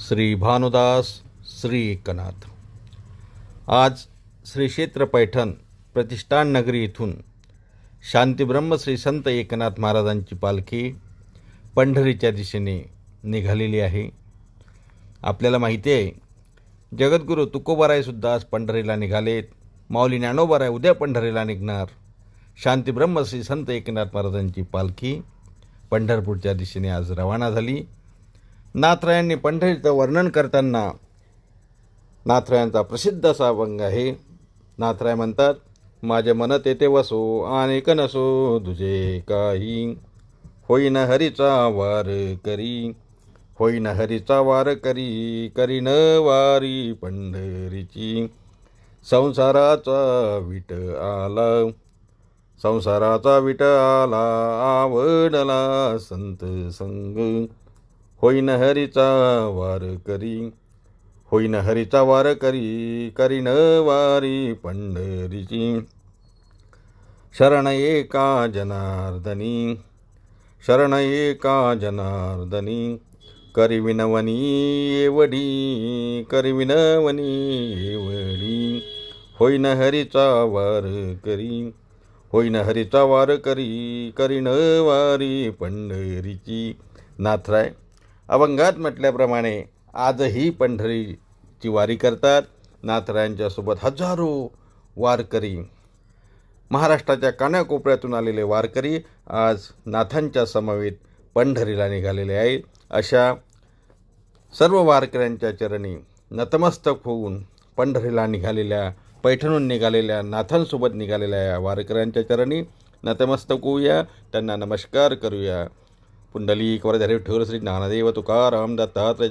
श्री भानुदास श्री एकनाथ। आज श्री क्षेत्र पैठण प्रतिष्ठान नगरी इथून शांतीब्रह्म श्री संत एकनाथ महाराजांची पालखी पंढरीच्या दिशेने निघालेली आहे। आपल्याला माहिती आहे, जगद्गुरू तुकोबारायसुद्धा आज पंढरीला निघालेत। माऊली ज्ञानोबाराय उद्या पंढरीला निघणार। शांतीब्रह्म श्री संत एकनाथ महाराजांची पालखी पंढरपूरच्या दिशेने आज रवाना झाली। नाथरायांनी पंढरीचं वर्णन करताना नाथरायांचा प्रसिद्ध असा अभंग आहे। नाथराय म्हणतात, माझे मन तेथे वसो अनेक नसो तुझे काही, होईन हरीचा वार करी, होईन हरीचा वार करी, करीन वारी पंढरीची। संसाराचा विट आला, संसाराचा विट आला, आवडला संत संग, होईन हरीचा वार करी, होईन हरीचा वार करी, करीन वारी पंढरीची। शरण एका जनार्दनी, शरण एका जनार्दनी, करी विनवनी एवढी, करी विनवनी एवढी, होईन हरीचा वार करी, होईन हरीचा वार करी, करीन वारी पंढरीची। नाथराय अभंगात म्हटल्याप्रमाणे आजही पंढरीची वारी करतात। नाथरायांच्या सोबत हजारो वारकरी, महाराष्ट्राच्या कानाकोपऱ्यातून आलेले वारकरी आज नाथांच्या समवेत पंढरीला निघालेले आहेत। अशा सर्व वारकऱ्यांच्या चरणी नतमस्तक होऊन पंढरीला निघालेल्या, पैठणहून निघालेल्या, नाथांसोबत निघालेल्या या वारकऱ्यांच्या चरणी नतमस्तक होऊया, त्यांना नमस्कार करूया। पुंडलिक वरदहरी विठ्ठल श्री ज्ञानदेव तुकाराम दत्तात्रय